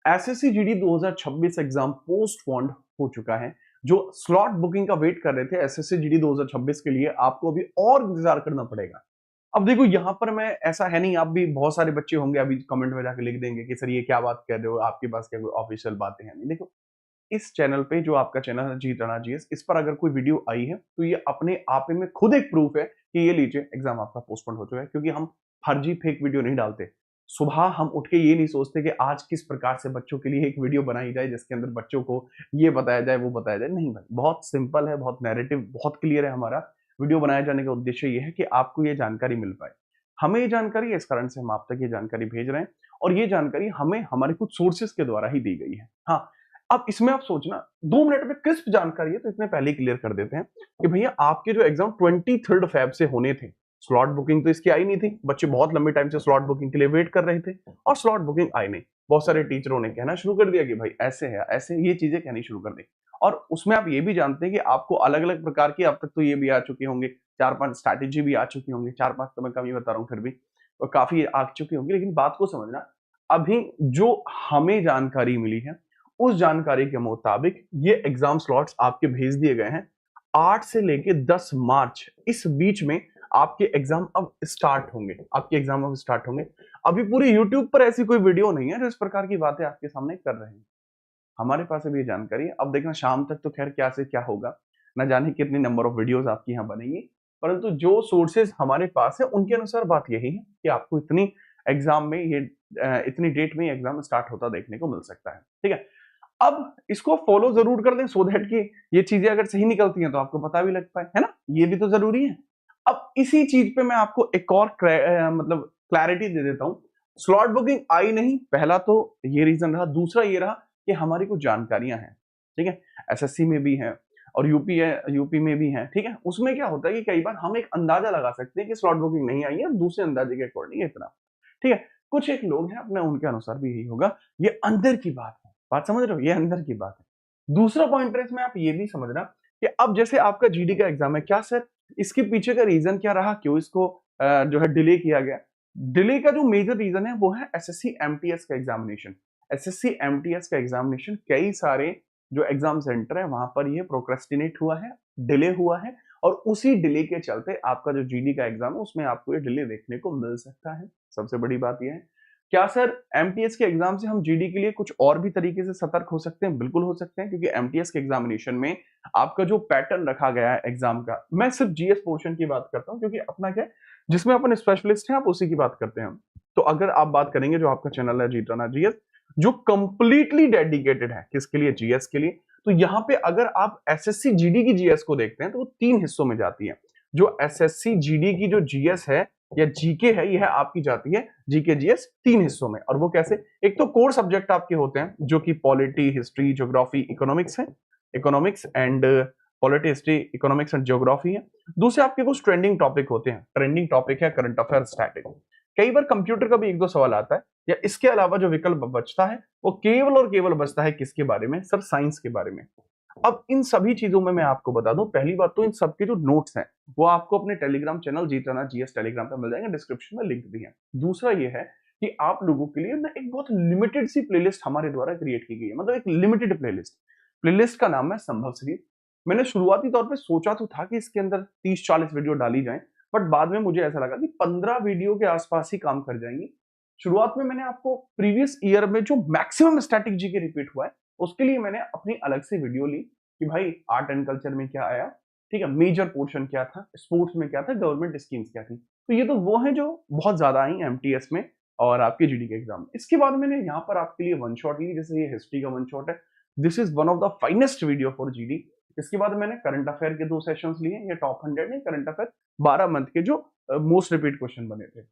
SSC GD 2026 exam postponed हो चुका है। जो स्लॉट बुकिंग का वेट कर रहे थे एसएससी जीडी 2026 के लिए, आपको अभी और इंतजार करना पड़ेगा। अब देखो यहाँ पर मैं, ऐसा है नहीं, आप भी बहुत सारे बच्चे होंगे अभी कमेंट में जाकर लिख देंगे कि सर ये क्या बात कर रहे हो, आपके पास क्या कोई ऑफिशियल बातें हैं? नहीं, देखो इस चैनल पे, जो आपका चैनल है जीत राणा जीएस, इस पर अगर कोई वीडियो आई है तो ये अपने आप में खुद एक प्रूफ है कि ये लीजिए एग्जाम आपका पोस्टपोन हो चुका है। क्योंकि हम फर्जी फेक वीडियो नहीं डालते। सुबह हम उठ के ये नहीं सोचते कि आज किस प्रकार से बच्चों के लिए एक वीडियो बनाई जाए जिसके अंदर बच्चों को ये बताया जाए वो बताया जाए। नहीं भाई, बहुत सिंपल है, बहुत नैरेटिव बहुत क्लियर है। हमारा वीडियो बनाए जाने का उद्देश्य ये है कि आपको ये जानकारी मिल पाए। हमें ये जानकारी है, इस कारण से हम आप तक ये जानकारी भेज रहे हैं, और ये जानकारी हमें हमारे कुछ सोर्सेस के द्वारा ही दी गई है। हाँ, अब इसमें आप सोचना 2 मिनट में क्रिस्प जानकारी है तो इतने पहले ही क्लियर कर देते हैं कि भैया आपके जो एग्जाम 23 फेब से होने थे, स्लॉट बुकिंग तो इसकी आई नहीं थी। बच्चे बहुत लंबे टाइम से स्लॉट बुकिंग के लिए वेट कर रहे थे और स्लॉट बुकिंग आई नहीं। बहुत सारे टीचरों ने कहना शुरू कर दिया कि भाई ऐसे है ऐसे, ये चीजें कहनी शुरू कर दी। और उसमें आप ये भी जानते हैं कि आपको अलग अलग प्रकार की, अब तक तो ये भी आ चुके होंगे, 4-5 स्ट्रैटेजी भी आ चुकी होंगी। 4-5 तो मैं कम ही बता रहा हूँ, फिर भी तो काफी आ चुकी होंगी। लेकिन बात को समझना, अभी जो हमें जानकारी मिली है उस जानकारी के मुताबिक ये एग्जाम स्लॉट्स आपके भेज दिए गए हैं। 8 से लेके 10 मार्च इस बीच में आपके एग्जाम अब स्टार्ट होंगे। आपके एग्जाम अब स्टार्ट होंगे। अभी पूरी यूट्यूब पर ऐसी कोई वीडियो नहीं है जो इस प्रकार की बातें आपके सामने कर रहे हैं। हमारे पास अभी ये जानकारी है। अब देखना शाम तक तो खैर क्या से क्या होगा, ना जाने कितनी नंबर ऑफ वीडियोस आपकी यहाँ बनेंगी। परंतु जो सोर्सेज हमारे पास है उनके अनुसार बात यही है कि आपको इतनी एग्जाम में ये इतनी डेट में एग्जाम स्टार्ट होता देखने को मिल सकता है। ठीक है, अब इसको फॉलो जरूर कर दें सो दैट कि ये चीजें अगर सही निकलती हैं तो आपको पता भी लग पाए, है ना? ये भी तो जरूरी है। अब इसी चीज पे मैं आपको एक और मतलब क्लैरिटी दे देता हूं। स्लॉट बुकिंग आई नहीं, पहला तो ये रीजन रहा। दूसरा ये रहा कि हमारी कुछ जानकारियां हैं, ठीक है, एसएससी में भी हैं और यूपी में भी हैं। ठीक है, उसमें क्या होता है कि कई बार हम एक अंदाजा लगा सकते हैं कि स्लॉट बुकिंग नहीं आई है, दूसरे अंदाजे के अकॉर्डिंग इतना। ठीक है, कुछ एक लोग हैं अपने, उनके अनुसार भी यही होगा। ये अंदर की बात है, बात समझ रहे हो? ये अंदर की बात है। दूसरा पॉइंट इसमें आप ये भी समझना कि अब जैसे आपका जीडी का एग्जाम है, क्या सर इसके पीछे का रीजन क्या रहा, क्यों इसको जो है डिले किया गया? डिले का जो मेजर रीजन है वो है एसएससी एमटीएस का एग्जामिनेशन। एसएससी एमटीएस का एग्जामिनेशन, कई सारे जो एग्जाम सेंटर है वहां पर ये प्रोक्रेस्टिनेट हुआ है, डिले हुआ है, और उसी डिले के चलते आपका जो जीडी का एग्जाम है उसमें आपको ये डिले देखने को मिल सकता है। सबसे बड़ी बात यह है। क्या सर एमटीएस के एग्जाम से हम जीडी के लिए कुछ और भी तरीके से सतर्क हो सकते हैं? बिल्कुल हो सकते हैं, क्योंकि एमटीएस के एग्जामिनेशन में आपका जो पैटर्न रखा गया है एग्जाम का, मैं सिर्फ जीएस पोर्शन की बात करता हूं क्योंकि अपना क्या है, जिसमें अपन स्पेशलिस्ट हैं आप उसी की बात करते हैं। तो अगर आप बात करेंगे, जो आपका चैनल है जीत राणा जीएस, जो कंप्लीटली डेडिकेटेड है किसके लिए? जीएस के लिए। तो यहाँ पे अगर आप एसएससी जीडी की जीएस को देखते हैं तो वो 3 हिस्सों में जाती है। जो एसएससी जीडी की जो जीएस है या जीके है, यह आपकी जाती है जीके जीएस 3 हिस्सों में। और वो कैसे? एक तो कोर सब्जेक्ट आपके होते हैं जो कि पॉलिटी, हिस्ट्री, ज्योग्राफी, इकोनॉमिक्स है। Economics and polity, history, economics and geography है। दूसरे आपके कुछ ट्रेंडिंग टॉपिक होते हैं। ट्रेंडिंग टॉपिक है करंट अफेयर, स्टैटिक। कई बार कंप्यूटर का भी 1-2 सवाल आता है। या इसके अलावा जो विकल्प बचता है वो केवल और केवल बचता है किसके बारे में? सर साइंस के बारे में। अब इन सभी चीजों में मैं आपको बता दूं, पहली बात तो इन सबके जो नोट्स हैं वो आपको अपने टेलीग्राम चैनल जीत राणा जीएस टेलीग्राम पे मिल जाएंगे, डिस्क्रिप्शन में लिंक भी है। दूसरा ये है कि आप लोगों के लिए ना एक बहुत लिमिटेड सी प्लेलिस्ट हमारे द्वारा क्रिएट की गई है, मतलब एक लिमिटेड प्लेलिस्ट। प्लेलिस्ट का नाम है संभव सीरीज। मैंने शुरुआती तौर पे सोचा तो था कि इसके अंदर 30-40 वीडियो डाली जाए, बट बाद में मुझे ऐसा लगा कि 15 वीडियो के आसपास ही काम कर जाएंगी। शुरुआत में मैंने आपको प्रीवियस ईयर में जो मैक्सिमम स्टैटिक जीके रिपीट हुआ है उसके लिए मैंने अपनी अलग से वीडियो ली कि भाई आर्ट एंड कल्चर में क्या आया, ठीक है, मेजर पोर्शन क्या था, स्पोर्ट्स में क्या था, गवर्नमेंट स्कीम्स क्या थी। तो ये तो वो है जो बहुत ज्यादा आई एमटीएस में और आपके जीडी के एग्जाम में। इसके बाद मैंने यहाँ पर आपके लिए वन शॉट ली, जैसे ये हिस्ट्री का वन शॉट है। This is one of the finest video for GD. इसके बाद मैंने करंट अफेयर के 2 सेशंस लिए, ये टॉप 100 है करंट अफेयर 12 मंथ के जो मोस्ट रिपीट क्वेश्चन बने थे।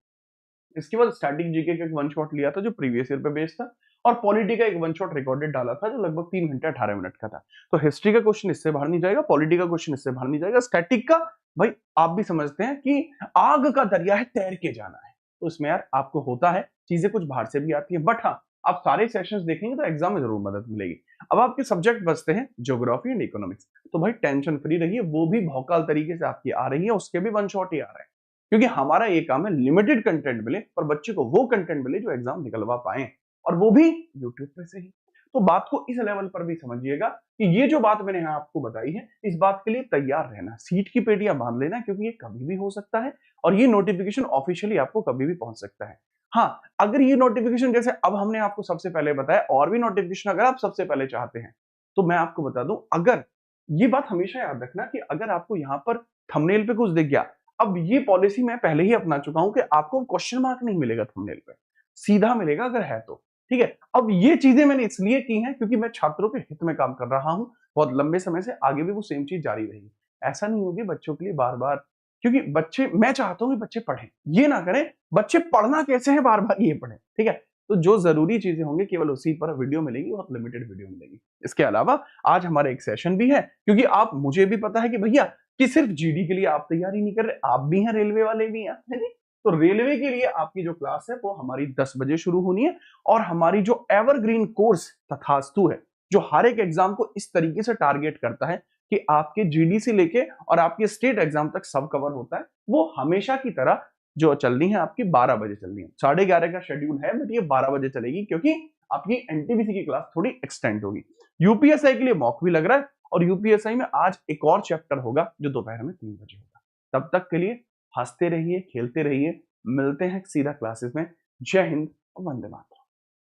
इसके बाद स्टैटिक जीके का एक वन शॉट लिया था जो प्रीवियस ईयर पे बेस्ड था, और पॉलिटी का एक वन शॉट रिकॉर्डेड डाला था जो लगभग 3 घंटे 18 मिनट का था। तो हिस्ट्री का क्वेश्चन इससे बाहर नहीं जाएगा, पॉलिटी का क्वेश्चन इससे बाहर नहीं जाएगा, स्टैटिक का भाई आप भी समझते हैं कि आग का दरिया है, तैर के जाना है। तो इसमें यार आपको होता है, चीजें कुछ बाहर से भी आती है, बट हाँ आप सारे सेशंस देखेंगे तो एग्जाम में जरूर मदद मिलेगी। अब आपके सब्जेक्ट बचते हैं ज्योग्राफी एंड इकोनॉमिक्स, तो भाई टेंशन फ्री रहिए, वो भी भौकाल तरीके से आपकी आ रही है, उसके भी वन शॉट ही आ रहे हैं। क्योंकि हमारा ये काम है लिमिटेड कंटेंट मिले पर बच्चे को वो कंटेंट मिले जो एग्जाम निकलवा पाए। और वो भी यूट्यूब पे से ही। तो बात को इस लेवल पर भी समझिएगा कि ये जो बात मैंने यहाँ आपको बताई है, इस बात के लिए तैयार रहना, सीट की पेटियां बांध लेना, क्योंकि ये कभी भी हो सकता है और ये नोटिफिकेशन ऑफिशियली आपको कभी भी पहुंच सकता है। हाँ, अगर ये नोटिफिकेशन जैसे अब हमने आपको सबसे पहले बताया, और भी नोटिफिकेशन अगर आप सबसे पहले चाहते हैं, तो मैं आपको बता दूं, अगर ये बात हमेशा याद रखना कि अगर आपको यहाँ पर थंबनेल पे कुछ दिख गया, अब ये पॉलिसी मैं पहले ही अपना चुका हूं कि आपको क्वेश्चन मार्क नहीं मिलेगा थंबनेल पे, सीधा मिलेगा अगर है तो। ठीक है, अब ये चीजें मैंने इसलिए की हैं क्योंकि मैं छात्रों के हित में काम कर रहा हूं, बहुत लंबे समय से, आगे भी वो सेम चीज जारी रहेगी। ऐसा नहीं होगी बच्चों के लिए बार बार, क्योंकि बच्चे, मैं चाहता हूं कि बच्चे पढ़ें, ये ना करें बच्चे पढ़ना कैसे है बार बार ये पढ़ें। ठीक है, तो जो जरूरी चीजें होंगी केवल उसी पर वीडियो मिलेगी, बहुत लिमिटेड वीडियो मिलेगी। इसके अलावा आज हमारा एक सेशन भी है, क्योंकि आप, मुझे भी पता है कि भैया कि सिर्फ जीडी के लिए आप तैयारी नहीं कर रहे, आप भी हैं, रेलवे वाले भी हैं, है जी। तो रेलवे के लिए आपकी जो क्लास है वो हमारी 10 बजे शुरू होनी है, और हमारी जो एवरग्रीन कोर्स तथास्तु है, जो हर एक एग्जाम को इस तरीके से टारगेट करता है कि आपके जीडी से लेके और आपके स्टेट एग्जाम तक सब कवर होता है, वो हमेशा की तरह जो चलनी है आपकी 12 बजे चलनी है। 11:30 का शेड्यूल है, बट ये 12 बजे चलेगी, क्योंकि आपकी एनटीपीसी की क्लास थोड़ी एक्सटेंड होगी। यूपीएसआई के लिए मॉक भी लग रहा है, और यूपीएसआई में आज एक और चैप्टर होगा जो दोपहर में 3 बजे होगा। तब तक के लिए हंसते रहिए, खेलते रहिए, मिलते हैं सीधा क्लासेस में। जय हिंद, वंदे मातरम।